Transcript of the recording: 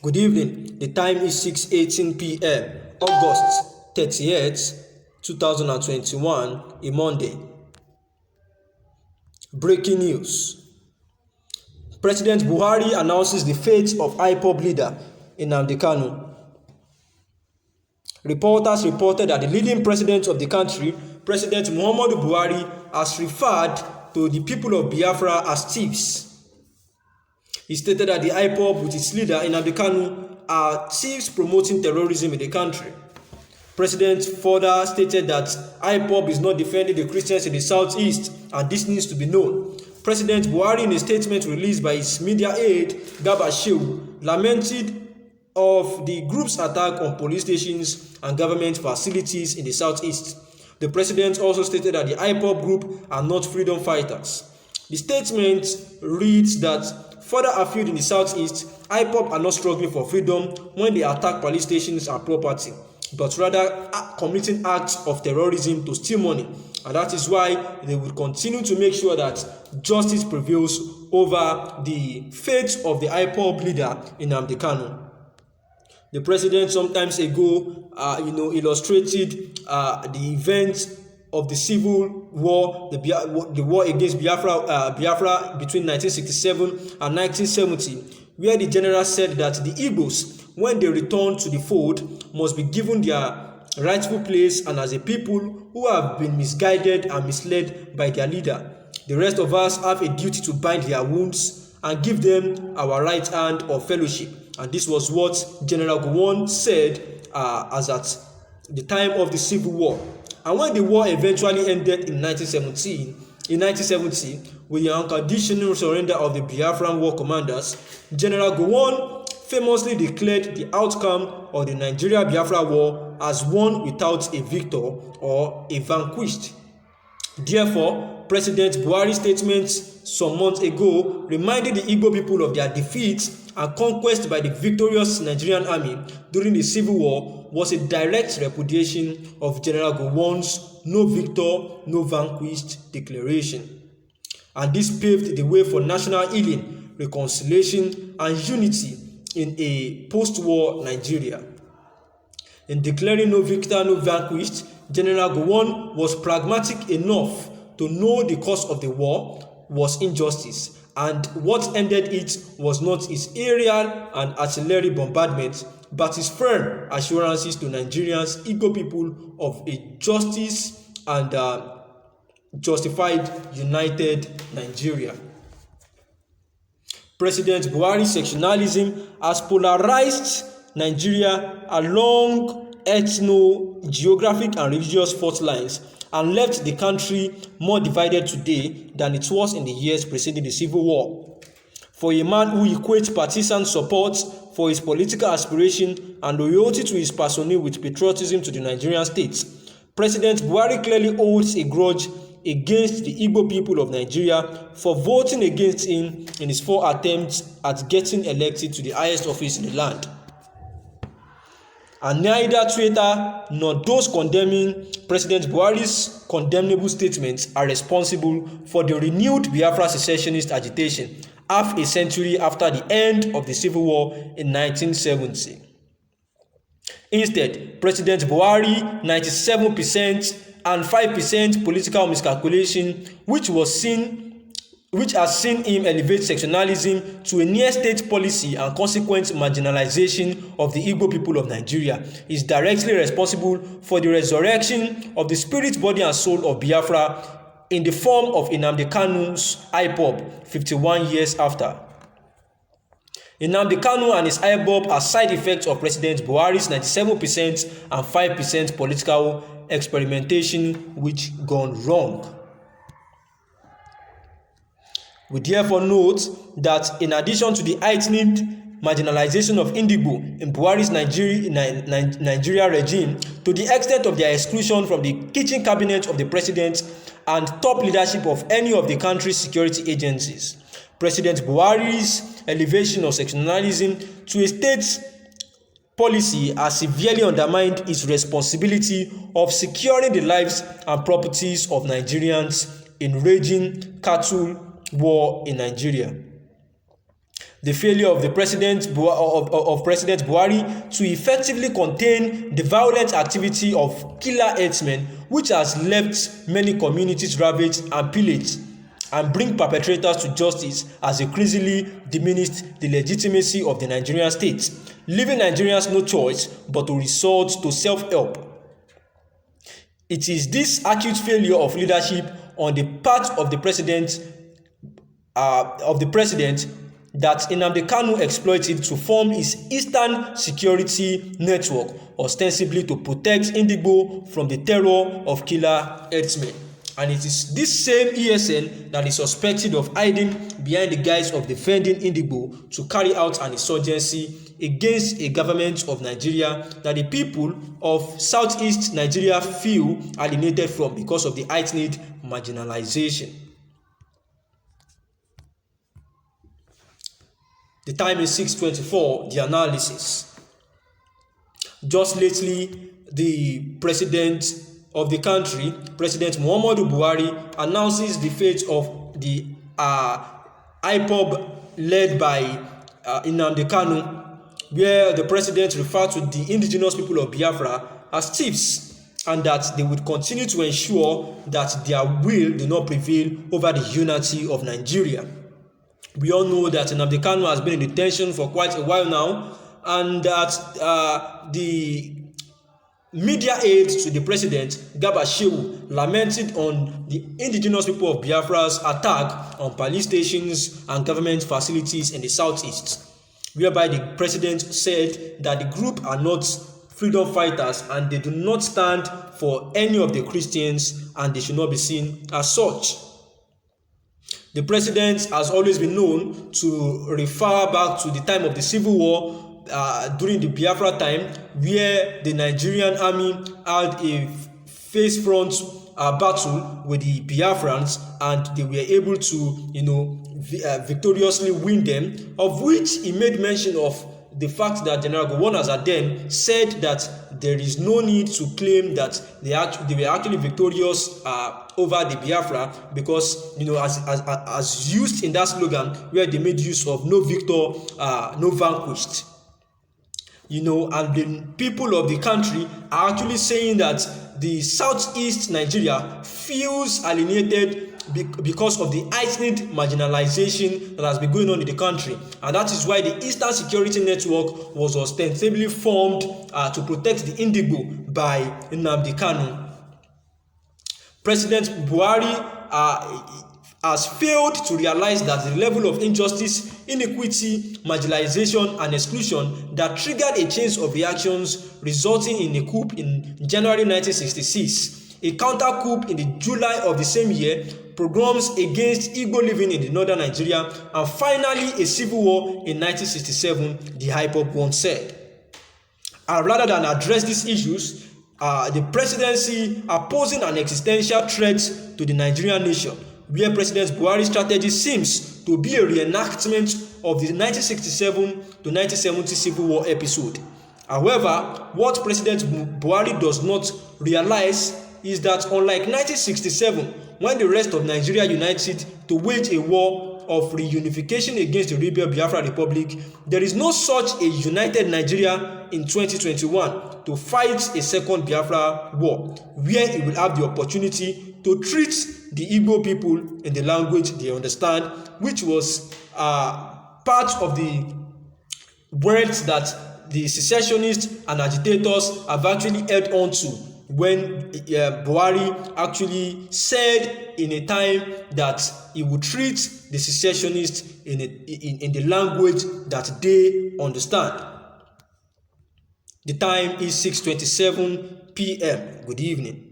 Good evening. The time is 6:18 p.m. August 30th, 2021, a Monday. Breaking news. President Buhari announces the fate of IPOB leader Nnamdi Kanu. Reporters reported that the leading president of the country, President Muhammadu Buhari, has referred to the people of Biafra as thieves. He stated that the IPOB with its leader Nnamdi Kanu are thieves promoting terrorism in the country. President further stated that IPOB is not defending the Christians in the southeast, and this needs to be known. President Buhari, in a statement released by his media aide Garba Shehu, lamented of the group's attack on police stations and government facilities in the southeast. The president also stated that the IPOB group are not freedom fighters. The statement reads that further afield in the southeast, IPOB are not struggling for freedom when they attack police stations and property, but rather committing acts of terrorism to steal money. And that is why they will continue to make sure that justice prevails over the fate of the IPOB leader Nnamdi Kanu. The president sometimes ago, illustrated the events of the civil war, the war against Biafra between 1967 and 1970, where the general said that the Igbos, when they return to the fold, must be given their rightful place, and as a people who have been misguided and misled by their leader, the rest of us have a duty to bind their wounds and give them our right hand of fellowship. And this was what General Gowon said as at the time of the Civil War. And when the war eventually ended in 1970, with the unconditional surrender of the Biafran war commanders, General Gowon famously declared the outcome of the Nigeria-Biafra war as one without a victor or a vanquished. Therefore, President Buhari's statements some months ago reminded the Igbo people of their defeat and conquest by the victorious Nigerian army during the Civil War was a direct repudiation of General Gowon's "no victor, no vanquished" declaration. And this paved the way for national healing, reconciliation, and unity in a post-war Nigeria. In declaring "no victor, no vanquished," General Gowon was pragmatic enough to know the cause of the war was injustice, and what ended it was not his aerial and artillery bombardment, but his firm assurances to Nigerians, Igbo people, of a justice and justified united Nigeria. President Buhari's sectionalism has polarized Nigeria along ethno-geographic and religious fault lines and left the country more divided today than it was in the years preceding the Civil War. For a man who equates partisan support for his political aspiration and loyalty to his personnel with patriotism to the Nigerian state, President Buhari clearly holds a grudge against the Igbo people of Nigeria for voting against him in his 4 attempts at getting elected to the highest office in the land. And neither Twitter nor those condemning President Buhari's condemnable statements are responsible for the renewed Biafra secessionist agitation half a century after the end of the Civil War in 1970. Instead, President Buhari, 97% and 5% political miscalculation, which has seen him elevate sectionalism to a near-state policy and consequent marginalization of the Igbo people of Nigeria, is directly responsible for the resurrection of the spirit, body, and soul of Biafra in the form of Nnamdi Kanu's IPOB 51 years after. Nnamdi Kanu and his IPOB are side effects of President Buhari's 97% and 5% political experimentation which gone wrong. We therefore note that in addition to the heightened marginalization of Indigo in Buhari's Nigeria regime, to the extent of their exclusion from the kitchen cabinet of the president and top leadership of any of the country's security agencies, President Buhari's elevation of sectionalism to a state policy has severely undermined its responsibility of securing the lives and properties of Nigerians in raging cattle war in Nigeria. The failure of President Buhari to effectively contain the violent activity of killer herdsmen, which has left many communities ravaged and pillaged, and bring perpetrators to justice, has increasingly diminished the legitimacy of the Nigerian state, leaving Nigerians no choice but to resort to self-help. It is this acute failure of leadership on the part of the president that Nnamdi Kanu exploited to form his Eastern Security Network, ostensibly to protect Indigbo from the terror of killer herdsmen. And it is this same ESN that is suspected of hiding behind the guise of defending Indigbo to carry out an insurgency against a government of Nigeria that the people of Southeast Nigeria feel alienated from because of the heightened marginalization. The time is 6:24. The analysis. Just lately, the president of the country, President Muhammadu Buhari, announces the fate of the IPOB led by Nnamdi Kanu, where the president referred to the indigenous people of Biafra as thieves, and that they would continue to ensure that their will do not prevail over the unity of Nigeria. We all know that Nnamdi Kanu has been in detention for quite a while now, and that the media aide to the president, Garba Shehu, lamented on the indigenous people of Biafra's attack on police stations and government facilities in the southeast, whereby the president said that the group are not freedom fighters and they do not stand for any of the Christians and they should not be seen as such. The president has always been known to refer back to the time of the Civil War, during the Biafra time, where the Nigerian army had a face front battle with the Biafrans, and they were able to, victoriously win them, of which he made mention of the fact that General Gowon Azaden said that there is no need to claim that they were actually victorious over the Biafra, because as used in that slogan where they made use of no victor, no vanquished. And the people of the country are actually saying that the Southeast Nigeria feels alienated because of the heightened marginalization that has been going on in the country, and that is why the Eastern Security Network was ostensibly formed to protect the Indigbo by Nnamdi Kanu. President Buhari has failed to realize that the level of injustice, inequity, marginalization, and exclusion that triggered a chain of reactions resulting in a coup in January 1966, a counter coup in the July of the same year, pogroms against Igbo living in the northern Nigeria, and finally a civil war in 1967, the IPOB once said. And rather than address these issues, the presidency are posing an existential threat to the Nigerian nation, where President Buhari's strategy seems to be a reenactment of the 1967 to 1970 Civil War episode. However, what President Buhari does not realize is that unlike 1967, when the rest of Nigeria united to wage a war of reunification against the rebel Biafra Republic, there is no such a united Nigeria in 2021 to fight a second Biafra war, where it will have the opportunity to treat the Igbo people in the language they understand, which was part of the words that the secessionists and agitators have actually held on to when Buhari actually said in a time that he would treat the secessionists in the language that they understand. The time is 6:27 p.m. Good evening.